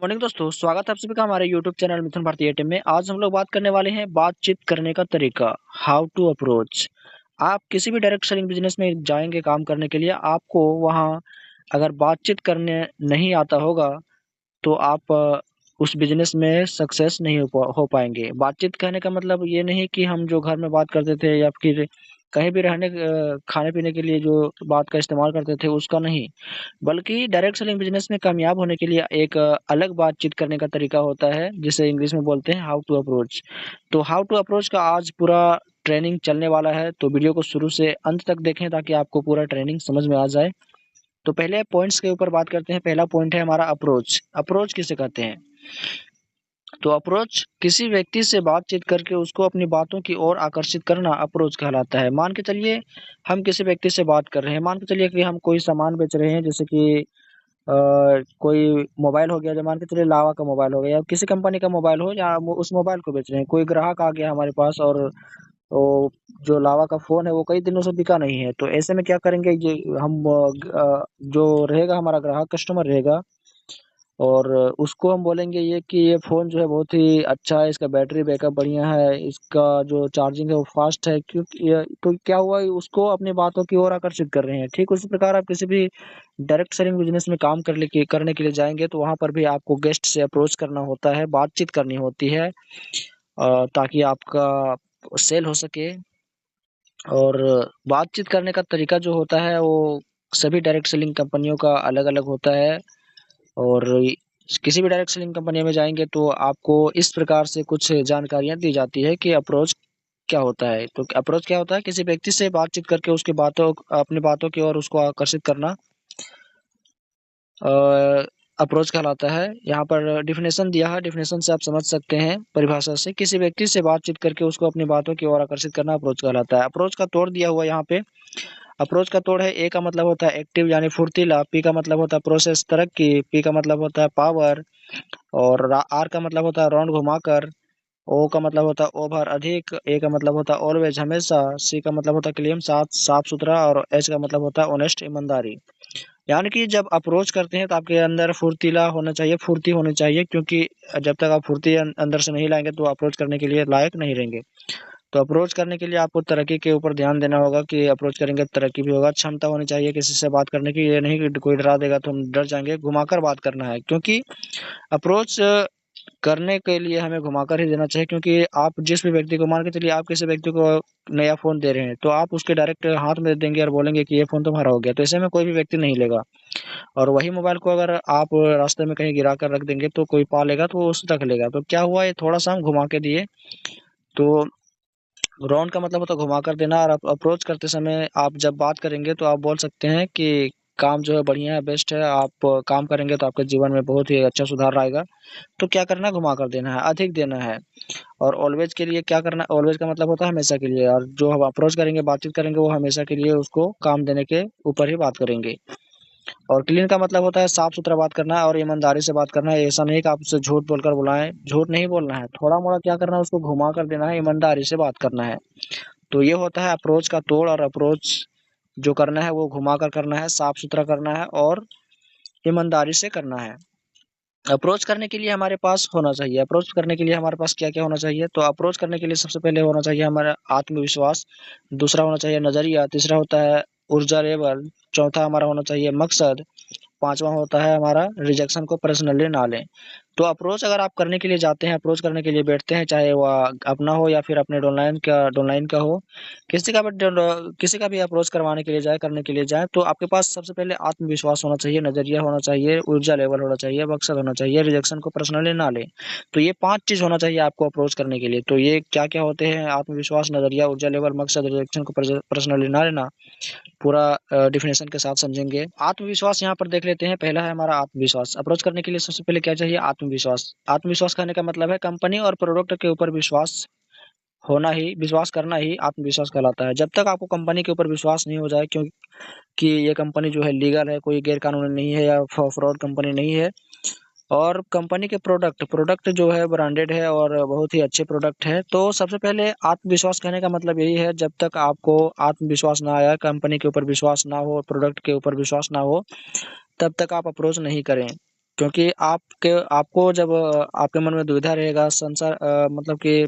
Morning दोस्तों, स्वागत है आप सभी का हमारे यूट्यूब चैनल मिथुन भारतीय टीम में। आज हम लोग बात करने वाले हैं बातचीत करने का तरीका, हाउ टू अप्रोच। आप किसी भी डायरेक्ट सेलिंग बिजनेस में जाएंगे काम करने के लिए, आपको वहां अगर बातचीत करने नहीं आता होगा तो आप उस बिजनेस में सक्सेस नहीं हो पाएंगे। बातचीत कहने का मतलब ये नहीं कि हम जो घर में बात करते थे या फिर कहीं भी रहने खाने पीने के लिए जो बात का इस्तेमाल करते थे उसका नहीं, बल्कि डायरेक्ट सेलिंग बिजनेस में कामयाब होने के लिए एक अलग बातचीत करने का तरीका होता है जिसे इंग्लिश में बोलते हैं हाउ टू अप्रोच। तो हाउ टू अप्रोच का आज पूरा ट्रेनिंग चलने वाला है, तो वीडियो को शुरू से अंत तक देखें ताकि आपको पूरा ट्रेनिंग समझ में आ जाए। तो पहले पॉइंट्स के ऊपर बात करते हैं। पहला पॉइंट है हमारा अप्रोच। अप्रोच किसे कहते हैं? तो अप्रोच किसी व्यक्ति से बातचीत करके उसको अपनी बातों की ओर आकर्षित करना अप्रोच कहलाता है। मान के चलिए हम किसी व्यक्ति से बात कर रहे हैं, मान के चलिए कि हम कोई सामान बेच रहे हैं, जैसे कि कोई मोबाइल हो गया, जो मान के चलिए लावा का मोबाइल हो गया या किसी कंपनी का मोबाइल हो, या उस मोबाइल को बेच रहे हैं। कोई ग्राहक आ गया हमारे पास और वो जो लावा का फोन है वो कई दिनों से बिका नहीं है, तो ऐसे में क्या करेंगे, ये हम जो रहेगा हमारा ग्राहक कस्टमर रहेगा, और उसको हम बोलेंगे ये कि ये फ़ोन जो है बहुत ही अच्छा है, इसका बैटरी बैकअप बढ़िया है, इसका जो चार्जिंग है वो फ़ास्ट है। क्योंकि ये तो क्या हुआ, उसको अपनी बातों की ओर आकर्षित कर रहे हैं। ठीक उसी प्रकार आप किसी भी डायरेक्ट सेलिंग बिज़नेस में काम करने के लिए जाएँगे तो वहाँ पर भी आपको गेस्ट से अप्रोच करना होता है, बातचीत करनी होती है, ताकि आपका सेल हो सके। और बातचीत करने का तरीका जो होता है वो सभी डायरेक्ट सेलिंग कंपनियों का अलग-अलग होता है। और किसी भी डायरेक्ट सेलिंग कंपनी में जाएँगे तो आपको इस प्रकार से कुछ जानकारियाँ दी जाती है कि अप्रोच क्या होता है। तो अप्रोच क्या होता है? किसी व्यक्ति से बातचीत करके उसकी बातों अपनी बातों की ओर उसको आकर्षित करना अ, अप्रोच कहलाता है। यहाँ पर डेफिनेशन दिया है, डेफिनेशन से आप समझ सकते हैं परिभाषा से। किसी व्यक्ति से बातचीत करके उसको अपनी बातों की ओर आकर्षित करना अप्रोच कहलाता है। अप्रोच का तोड़ दिया हुआ है यहाँ पे। अप्रोच का तोड़ है, ए का मतलब होता है एक्टिव यानी फुर्तीला, पी का मतलब होता है प्रोसेस तरक्की, पी का मतलब होता है पावर, और आर का मतलब होता है राउंड घुमाकर, ओ का मतलब होता है ओवर अधिक, ए का मतलब होता है ऑलवेज हमेशा, सी का मतलब होता है क्लीन साफ साफ सुथरा, और एच का मतलब होता है ऑनेस्ट ईमानदारी। यानी कि जब अप्रोच करते हैं तो आपके अंदर फुर्तीला होना चाहिए, फुर्ती होनी चाहिए, क्योंकि जब तक आप फुर्ती अंदर से नहीं लाएंगे तो अप्रोच करने के लिए लायक नहीं रहेंगे। तो अप्रोच करने के लिए आपको तरक्की के ऊपर ध्यान देना होगा कि अप्रोच करेंगे तो तरक्की भी होगा। क्षमता होनी चाहिए किसी से बात करने की, ये नहीं कि कोई डरा देगा तो हम डर जाएंगे। घुमाकर बात करना है, क्योंकि अप्रोच करने के लिए हमें घुमाकर ही देना चाहिए। क्योंकि आप जिस भी व्यक्ति को, मान के चलिए आप किसी व्यक्ति को नया फ़ोन दे रहे हैं, तो आप उसके डायरेक्ट हाथ में दे देंगे और बोलेंगे कि ये फ़ोन तुम्हारा हो गया, तो ऐसे में कोई भी व्यक्ति नहीं लेगा। और वही मोबाइल को अगर आप रास्ते में कहीं गिरा कर रख देंगे तो कोई पा लेगा तो वो उसी तक लेगा। तो क्या हुआ, ये थोड़ा-सा हम घुमा के दिए। तो राउंड का मतलब होता है घुमा कर देना, और अप्रोच करते समय आप जब बात करेंगे तो आप बोल सकते हैं कि काम जो है बढ़िया है, बेस्ट है, आप काम करेंगे तो आपके जीवन में बहुत ही अच्छा सुधार आएगा। तो क्या करना है, घुमा कर देना है, अधिक देना है। और ऑलवेज के लिए क्या करना है, ऑलवेज का मतलब होता है हमेशा के लिए, और जो हम अप्रोच करेंगे, बातचीत करेंगे, वो हमेशा के लिए उसको काम देने के ऊपर ही बात करेंगे। और क्लीन का मतलब होता है साफ-सुथरा बात करना है और ईमानदारी से बात करना है। ऐसा नहीं कि आप उससे झूठ बोलकर बुलाएँ, झूठ नहीं बोलना है। थोड़ा-मोड़ा क्या करना है, उसको घुमा कर देना है, ईमानदारी से बात करना है। तो ये होता है अप्रोच का तोड़। और अप्रोच जो करना है वो घुमा कर करना है, साफ-सुथरा करना है और ईमानदारी से करना है। अप्रोच करने के लिए हमारे पास होना चाहिए, अप्रोच करने के लिए हमारे पास क्या-क्या होना चाहिए? तो अप्रोच करने के लिए सबसे पहले होना चाहिए हमारा आत्मविश्वास, दूसरा होना चाहिए नज़रिया, तीसरा होता है ऊर्जा लेवल, चौथा हमारा होना चाहिए मकसद, पाँचवाँ होता है हमारा रिजेक्शन को पर्सनली ना लें। तो अप्रोच अगर आप करने के लिए जाते हैं, अप्रोच करने के लिए बैठते हैं, चाहे वह अपना हो या फिर अपने डाउनलाइन का हो, किसी का भी अप्रोच करवाने के लिए जाएँ, करने के लिए जाएँ, तो आपके पास सबसे पहले आत्मविश्वास होना चाहिए, नज़रिया होना चाहिए, ऊर्जा लेवल होना चाहिए, मकसद होना चाहिए, रिजेक्शन को पर्सनली ना लें। तो ये 5 चीज़ होना चाहिए आपको अप्रोच करने के लिए। तो ये क्या-क्या होते हैं? आत्मविश्वास, नज़रिया, ऊर्जा लेवल, मकसद, रिजेक्शन को पर्सनली ना लेना। पूरा डेफिनेशन के साथ समझेंगे। आत्मविश्वास यहाँ पर देख लेते हैं। पहला है हमारा आत्मविश्वास। अप्रोच करने के लिए सबसे पहले क्या चाहिए? आत्मविश्वास। आत्मविश्वास कहने का मतलब है कंपनी और प्रोडक्ट के ऊपर विश्वास करना ही आत्मविश्वास कहलाता है। जब तक आपको कंपनी के ऊपर विश्वास नहीं हो जाए, क्योंकि ये कंपनी जो है लीगल है, कोई गैर-कानूनी नहीं है या फ्रॉड कंपनी नहीं है, और कंपनी के प्रोडक्ट जो है ब्रांडेड है और बहुत ही अच्छे प्रोडक्ट है, तो सबसे पहले आत्मविश्वास कहने का मतलब यही है, जब तक आपको आत्मविश्वास ना आया, कंपनी के ऊपर विश्वास ना हो, प्रोडक्ट के ऊपर विश्वास ना हो, तब तक आप अप्रोच नहीं करें। क्योंकि आपको जब आपके मन में दुविधा रहेगा, मतलब कि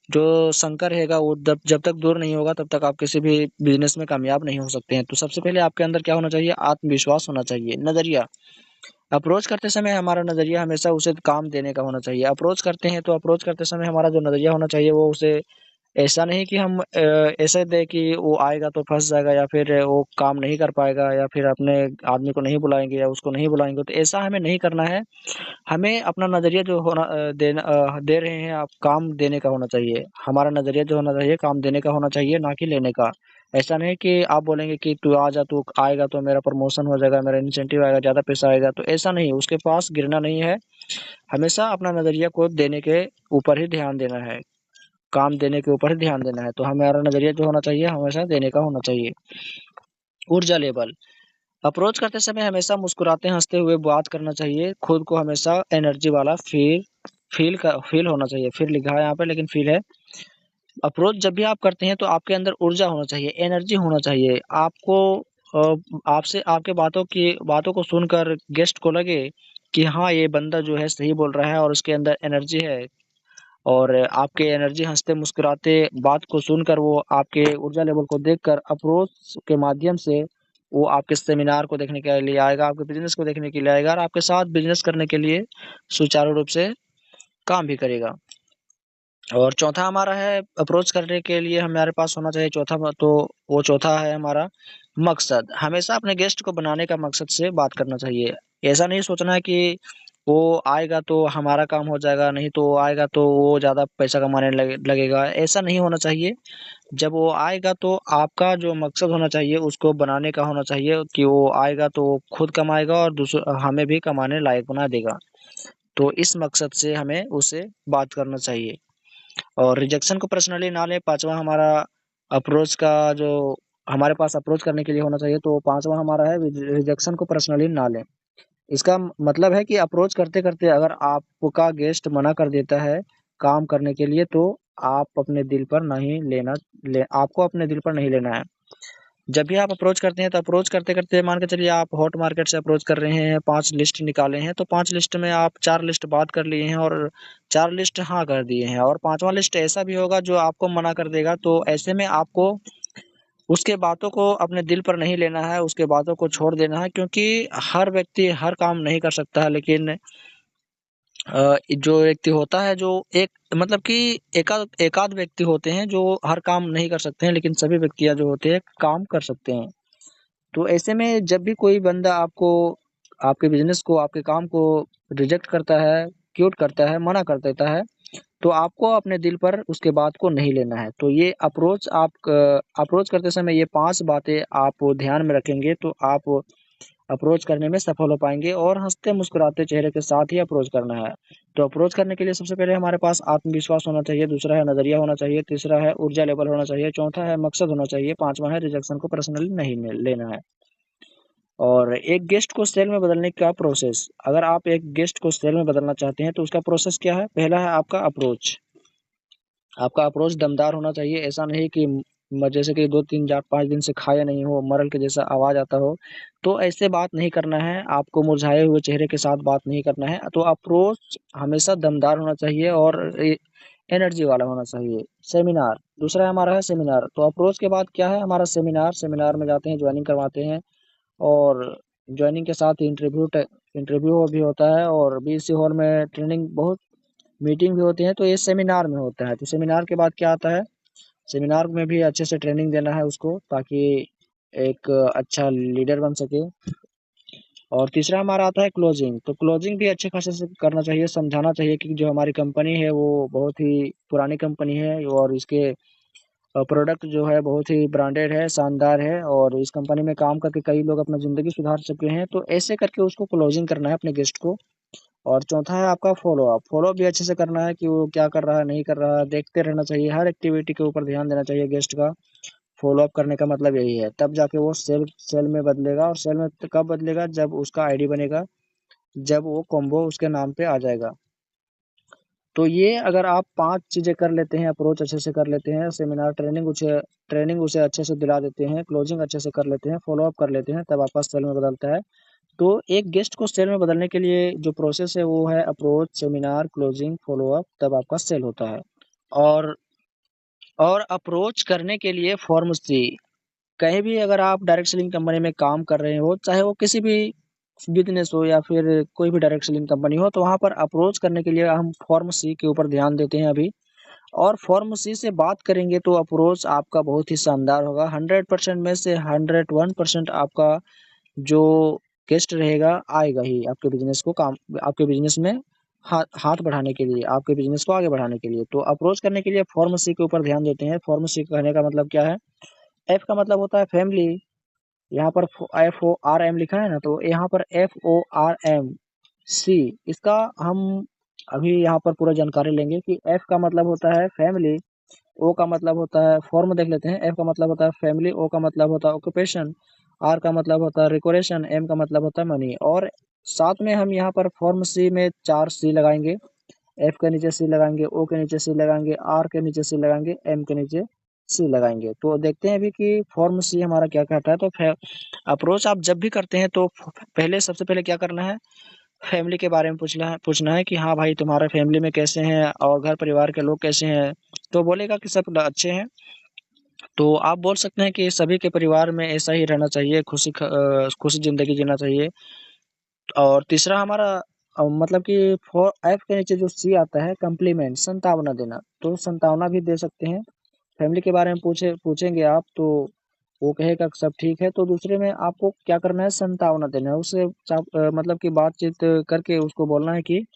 जो शंका रहेगा वो जब तक दूर नहीं होगा तब तक आप किसी भी बिजनेस में कामयाब नहीं हो सकते हैं। तो सबसे पहले आपके अंदर क्या होना चाहिए? आत्मविश्वास होना चाहिए। नजरिया, अप्रोच करते समय हमारा नजरिया हमेशा उसे काम देने का होना चाहिए। अप्रोच करते हैं तो अप्रोच करते समय हमारा जो नजरिया होना चाहिए वो उसे ऐसा नहीं कि हम ऐसे दें कि वो आएगा तो फँस जाएगा, या फिर वो काम नहीं कर पाएगा, या फिर अपने आदमी को नहीं बुलाएँगे या उसको नहीं बुलाएँगे, तो ऐसा हमें नहीं करना है। हमें अपना नज़रिया जो दे रहे हैं आप, काम देने का होना चाहिए। हमारा नज़रिया जो होना चाहिए काम देने का होना चाहिए, ना कि लेने का। ऐसा नहीं कि आप बोलेंगे कि तू आ जा, तू आएगा तो मेरा प्रमोशन हो जाएगा, मेरा इंसेंटिव आएगा, ज़्यादा पैसा आएगा, तो ऐसा नहीं, उसके पास गिरना नहीं है। हमेशा अपना नज़रिया को देने के ऊपर ही ध्यान देना है। काम देने के ऊपर ही ध्यान देना है। तो हमारा नज़रिया जो होना चाहिए हमेशा देने का होना चाहिए। ऊर्जा लेवल, अप्रोच करते समय हमेशा मुस्कुराते हँसते हुए बात करना चाहिए। खुद को हमेशा एनर्जी वाला फ़ील होना चाहिए। फ़ील लिखा है यहाँ पे लेकिन फ़ील है। अप्रोच जब भी आप करते हैं तो आपके अंदर ऊर्जा होना चाहिए, एनर्जी होना चाहिए। आपको आपसे आपके बातों को सुनकर गेस्ट को लगे कि हाँ, ये बंदा जो है सही बोल रहा है और उसके अंदर एनर्जी है। और आपके एनर्जी हँसते मुस्कुराते बात को सुनकर वो आपके ऊर्जा लेवल को देखकर अप्रोच के माध्यम से वो आपके सेमिनार को देखने के लिए आएगा, आपके बिज़नेस को देखने के लिए आएगा और आपके साथ बिज़नेस करने के लिए सुचारू रूप से काम भी करेगा। और चौथा हमारा है, अप्रोच करने के लिए हमारे पास होना चाहिए वो चौथा है हमारा मकसद। हमेशा अपने गेस्ट को बनाने का मकसद से बात करना चाहिए। ऐसा नहीं सोचना है कि वो आएगा तो हमारा काम हो जाएगा, नहीं तो वो आएगा तो वो ज़्यादा पैसा कमाने लगेगा, ऐसा नहीं होना चाहिए। जब वो आएगा तो आपका जो मकसद होना चाहिए उसको बनाने का होना चाहिए कि वो आएगा तो वो खुद कमाएगा और हमें भी कमाने लायक बना देगा। तो इस मकसद से हमें उससे बात करना चाहिए। और रिजेक्शन को पर्सनली ना लें। पाँचवाँ हमारा अप्रोच का जो हमारे पास अप्रोच करने के लिए होना चाहिए, तो पाँचवाँ हमारा है रिजेक्शन को पर्सनली ना लें। इसका मतलब है कि अप्रोच करते-करते अगर आपका गेस्ट मना कर देता है काम करने के लिए, तो आपको अपने दिल पर नहीं लेना है। जब भी आप अप्रोच करते हैं तो अप्रोच करते-करते मान के चलिए आप हॉट मार्केट से अप्रोच कर रहे हैं, 5 लिस्ट निकाले हैं, तो 5 लिस्ट में आप 4 लिस्ट बात कर लिए हैं और 4 लिस्ट हाँ कर दिए हैं, और 5वाँ लिस्ट ऐसा भी होगा जो आपको मना कर देगा। तो ऐसे में आपको उसके बातों को अपने दिल पर नहीं लेना है, उसके बातों को छोड़ देना है, क्योंकि हर व्यक्ति हर काम नहीं कर सकता है। लेकिन जो व्यक्ति होता है, जो एक मतलब कि एकाध व्यक्ति होते हैं जो हर काम नहीं कर सकते हैं, लेकिन सभी व्यक्तियाँ जो होते हैं काम कर सकते हैं। तो ऐसे में जब भी कोई बंदा आपके बिज़नेस को, आपके काम को रिजेक्ट करता है, क्यूट करता है, मना कर देता है, तो आपको अपने दिल पर उसके बात को नहीं लेना है। तो ये अप्रोच करते समय ये 5 बातें आप ध्यान में रखेंगे तो आप अप्रोच करने में सफल हो पाएँगे, और हँसते मुस्कुराते चेहरे के साथ ही अप्रोच करना है। तो अप्रोच करने के लिए सबसे पहले हमारे पास आत्मविश्वास होना चाहिए, दूसरा है नज़रिया होना चाहिए, तीसरा है ऊर्जा लेवल होना चाहिए, चौथा है मकसद होना चाहिए, पाँचवाँ है रिजेक्शन को पर्सनली नहीं लेना है। और एक गेस्ट को सेल में बदलने का प्रोसेस, अगर आप एक गेस्ट को सेल में बदलना चाहते हैं तो उसका प्रोसेस क्या है? पहला है आपका अप्रोच। आपका अप्रोच दमदार होना चाहिए, ऐसा नहीं कि जैसे कि 2, 3, 4, 5 दिन से खाया नहीं हो, मरल के जैसा आवाज़ आता हो, तो ऐसे बात नहीं करना है, आपको मुरझाए हुए चेहरे के साथ बात नहीं करना है। तो अप्रोच हमेशा दमदार होना चाहिए और एनर्जी वाला होना चाहिए। सेमिनार, दूसरा हमारा है सेमिनार। तो अप्रोच के बाद क्या है हमारा सेमिनार, सेमिनार में जाते हैं, ज्वाइनिंग करवाते हैं, और जॉइनिंग के साथ इंटरव्यू भी होता है, और बीएससी हॉल में ट्रेनिंग बहुत मीटिंग भी होती है, तो ये सेमिनार में होता है। तो सेमिनार के बाद क्या आता है, सेमिनार में भी अच्छे से ट्रेनिंग देना है उसको, ताकि एक अच्छा लीडर बन सके। और तीसरा हमारा आता है क्लोजिंग। तो क्लोजिंग भी अच्छे खासे से करना चाहिए, समझाना चाहिए कि जो हमारी कंपनी है वो बहुत ही पुरानी कंपनी है और इसके प्रोडक्ट जो है बहुत ही ब्रांडेड है, शानदार है, और इस कंपनी में काम करके कई लोग अपना ज़िंदगी सुधार चुके हैं। तो ऐसे करके उसको क्लोजिंग करना है अपने गेस्ट को। और चौथा है आपका फ़ॉलो-अप। फ़ॉलो भी अच्छे से करना है कि वो क्या कर रहा है, नहीं कर रहा है, देखते रहना चाहिए, हर एक्टिविटी के ऊपर ध्यान देना चाहिए गेस्ट का। फ़ॉलो-अप करने का मतलब यही है, तब जाके वो सेल सेल में बदलेगा, और सेल में कब बदलेगा, जब उसका आईडी बनेगा, जब वो कॉम्बो उसके नाम पे आ जाएगा। तो ये अगर आप 5 चीज़ें कर लेते हैं, अप्रोच अच्छे से कर लेते हैं, सेमिनार ट्रेनिंग उसे अच्छे से दिला देते हैं, क्लोजिंग अच्छे से कर लेते हैं, फ़ॉलो-अप कर लेते हैं, तब आपका सेल में बदलता है। तो एक गेस्ट को सेल में बदलने के लिए जो प्रोसेस है वो है अप्रोच, सेमिनार, क्लोजिंग, फॉलोअप, तब आपका सेल होता है। और अप्रोच करने के लिए फॉर्म सी, कहीं भी अगर आप डायरेक्ट सेलिंग कंपनी में काम कर रहे हो, चाहे वो किसी भी बिजनेस हो या फिर कोई भी डायरेक्ट सेलिंग कंपनी हो, तो वहाँ पर अप्रोच करने के लिए हम फॉर्म सी के ऊपर ध्यान देते हैं अभी। और फॉर्म सी से बात करेंगे तो अप्रोच आपका बहुत ही शानदार होगा। 100% में से 101% आपका जो गेस्ट रहेगा आएगा ही आपके बिजनेस को काम आपके बिजनेस में हाथ बढ़ाने के लिए, आपके बिजनेस को आगे बढ़ाने के लिए। तो अप्रोच करने के लिए फॉर्म सी के ऊपर ध्यान देते हैं। फॉर्म सी कहने का मतलब क्या है? एफ का मतलब होता है फैमिली। यहाँ पर FORM लिखा है ना, तो यहाँ पर FORMC, इसका हम अभी यहाँ पर पूरा जानकारी लेंगे कि एफ का मतलब होता है फैमिली, ओ का मतलब होता है फॉर्म, देख लेते हैं। एफ का मतलब होता है फैमिली, ओ का मतलब होता है ऑक्यूपेशन, आर का मतलब होता है रिकोरेशन, एम का मतलब होता है मनी। और साथ में हम यहाँ पर फॉर्म सी में 4 सी लगाएंगे। एफ के नीचे सी लगाएंगे, ओ के नीचे सी लगाएंगे, आर के नीचे सी लगाएंगे, एम के नीचे सी लगाएंगे। तो देखते हैं अभी कि फॉर्म सी हमारा क्या कहता है। तो अप्रोच आप जब भी करते हैं तो पहले सबसे पहले क्या करना है, फैमिली के बारे में पूछना है कि हाँ भाई, तुम्हारे फैमिली में कैसे हैं और घर परिवार के लोग कैसे हैं। तो बोलेगा कि सब अच्छे हैं। तो आप बोल सकते हैं कि सभी के परिवार में ऐसा ही रहना चाहिए, खुशी ज़िंदगी जीना चाहिए। और तीसरा हमारा मतलब कि फॉर एफ के नीचे जो सी आता है कॉम्प्लीमेंट, संतावना देना, तो संतावना भी दे सकते हैं। फैमिली के बारे में पूछेंगे आप तो वो कहेगा कि सब ठीक है, तो दूसरे में आपको क्या करना है, संतावना देना है उससे। मतलब कि बातचीत करके उसको बोलना है कि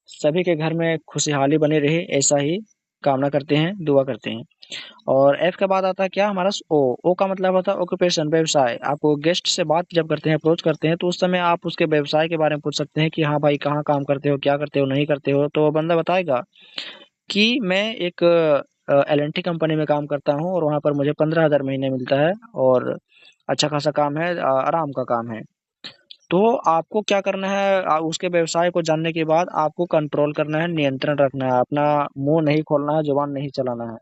सभी के घर में खुशहाली बनी रहे, ऐसा ही कामना करते हैं, दुआ करते हैं। और एफ के बाद आता है क्या हमारा, ओ। ओ का मतलब होता है ऑक्यूपेशन, व्यवसाय। आपको गेस्ट से बात जब करते हैं, अप्रोच करते हैं, तो उस समय आप उसके व्यवसाय के बारे में पूछ सकते हैं कि हाँ भाई, कहाँ काम करते हो, क्या करते हो, नहीं करते हो। तो वो बंदा बताएगा कि मैं एक L&T कंपनी में काम करता हूँ और वहाँ पर मुझे 15,000 महीने मिलता है और अच्छा खासा काम है, आराम का काम है। तो आपको क्या करना है, उसके व्यवसाय को जानने के बाद आपको कंट्रोल करना है, नियंत्रण रखना है, अपना मुंह नहीं खोलना है, जुबान नहीं चलाना है।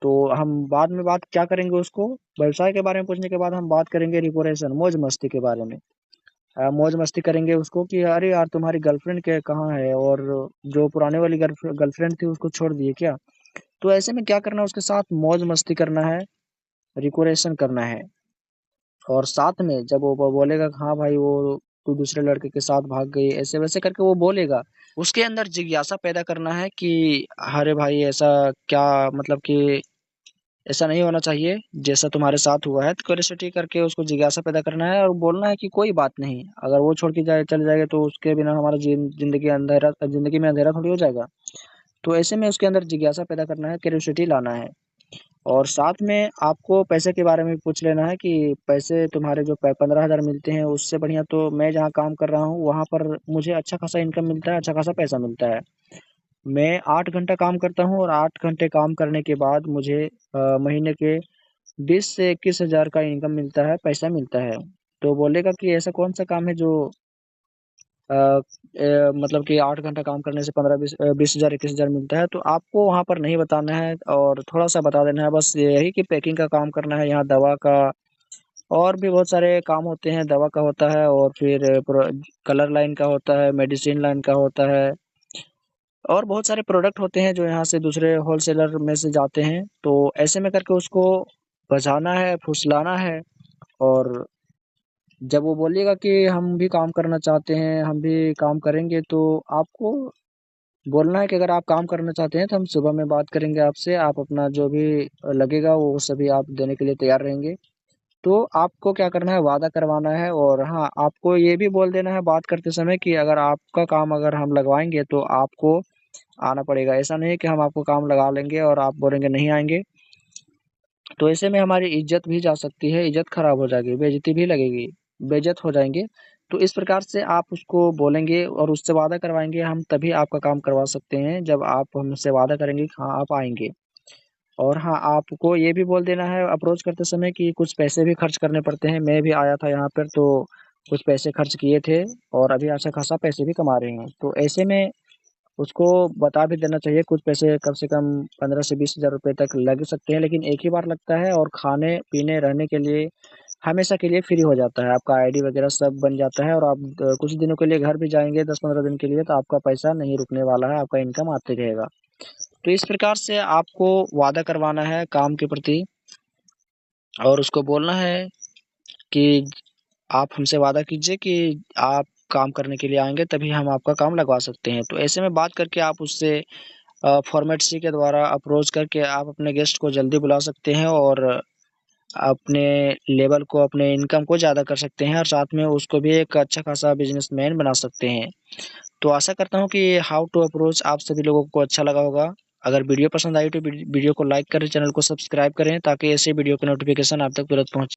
तो हम बाद में बात क्या करेंगे, उसको व्यवसाय के बारे में पूछने के बाद हम बात करेंगे रिपोरेशन, मौज मस्ती के बारे में। मौज मस्ती करेंगे उसको कि अरे यार, तुम्हारी गर्लफ्रेंड के कहाँ है, और जो पुराने वाली गर्लफ्रेंड थी उसको छोड़ दिए क्या। तो ऐसे में क्या करना है, उसके साथ मौज मस्ती करना है, रिकोरेशन करना है। और साथ में जब वो बोलेगा कि हाँ भाई, वो तू दूसरे लड़के के साथ भाग गई, ऐसे वैसे करके वो बोलेगा, उसके अंदर जिज्ञासा पैदा करना है कि अरे भाई, ऐसा क्या, मतलब कि ऐसा नहीं होना चाहिए जैसा तुम्हारे साथ हुआ है। तो क्यूरियोसिटी करके उसको जिज्ञासा पैदा करना है और बोलना है कि कोई बात नहीं, अगर वो छोड़ के चले जाएगा तो उसके बिना हमारा जिंदगी में अंधेरा थोड़ी हो जाएगा। तो ऐसे में उसके अंदर जिज्ञासा पैदा करना है, क्यूरियोसिटी लाना है। और साथ में आपको पैसे के बारे में भी पूछ लेना है कि पैसे तुम्हारे जो 15,000 मिलते हैं, उससे बढ़िया तो मैं जहाँ काम कर रहा हूँ वहाँ पर मुझे अच्छा खासा इनकम मिलता है, अच्छा खासा पैसा मिलता है। मैं 8 घंटा काम करता हूँ और 8 घंटे काम करने के बाद मुझे महीने के 20 से 21 हज़ार का इनकम मिलता है, पैसा मिलता है। तो बोलेगा कि ऐसा कौन सा काम है जो मतलब कि 8 घंटा काम करने से 20 हज़ार 21 हज़ार मिलता है। तो आपको वहाँ पर नहीं बताना है और थोड़ा सा बता देना है, बस यही कि पैकिंग का काम करना है, यहाँ दवा का और भी बहुत सारे काम होते हैं। दवा का होता है और फिर कलर लाइन का होता है, मेडिसिन लाइन का होता है, और बहुत सारे प्रोडक्ट होते हैं जो यहाँ से दूसरे होलसेलर में से जाते हैं। तो ऐसे में करके उसको बचाना है, फुसलाना है। और जब वो बोलिएगा कि हम भी काम करना चाहते हैं, हम भी काम करेंगे, तो आपको बोलना है कि अगर आप काम करना चाहते हैं तो हम सुबह में बात करेंगे आपसे, आप अपना जो भी लगेगा वो सभी आप देने के लिए तैयार रहेंगे। तो आपको क्या करना है, वादा करवाना है। और हाँ, आपको ये भी बोल देना है बात करते समय कि अगर आपका काम अगर हम लगवाएंगे तो आपको आना पड़ेगा। ऐसा नहीं है कि हम आपको काम लगा लेंगे और आप बोलेंगे नहीं आएंगे। तो ऐसे में हमारी इज्जत भी जा सकती है, इज्जत खराब हो जाएगी, बेइज्जती भी लगेगी, बेइज्जत हो जाएंगे। तो इस प्रकार से आप उसको बोलेंगे और उससे वादा करवाएंगे, हम तभी आपका काम करवा सकते हैं जब आप हमसे वादा करेंगे कि हाँ, आप आएंगे। और हाँ, आपको ये भी बोल देना है अप्रोच करते समय कि कुछ पैसे भी खर्च करने पड़ते हैं। मैं भी आया था यहाँ पर तो कुछ पैसे खर्च किए थे और अभी अच्छा खासा पैसे भी कमा रहे हैं। तो ऐसे में उसको बता भी देना चाहिए, कुछ पैसे कम से कम 15 से 20 हज़ार रुपए तक लग सकते हैं, लेकिन एक ही बार लगता है। और खाने पीने रहने के लिए हमेशा के लिए फ्री हो जाता है, आपका आईडी वगैरह सब बन जाता है और आप कुछ दिनों के लिए घर भी जाएँगे 10-15 दिन के लिए तो आपका पैसा नहीं रुकने वाला है, आपका इनकम आते रहेगा। तो इस प्रकार से आपको वादा करवाना है काम के प्रति और उसको बोलना है कि आप हमसे वादा कीजिए कि आप काम करने के लिए आएँगे तभी हम आपका काम लगवा सकते हैं। तो ऐसे में बात करके आप उससे फॉर्मेट सी के द्वारा अप्रोच करके आप अपने गेस्ट को जल्दी बुला सकते हैं और अपने लेवल को, अपने इनकम को ज़्यादा कर सकते हैं और साथ में उसको भी एक अच्छा खासा बिज़नेसमैन बना सकते हैं। तो आशा करता हूँ कि हाउ टू अप्रोच आप सभी लोगों को अच्छा लगा होगा। अगर वीडियो पसंद आई तो वीडियो को लाइक करें, चैनल को सब्सक्राइब करें ताकि ऐसे वीडियो की नोटिफ़िकेशन आप तक तुरंत पहुँचे।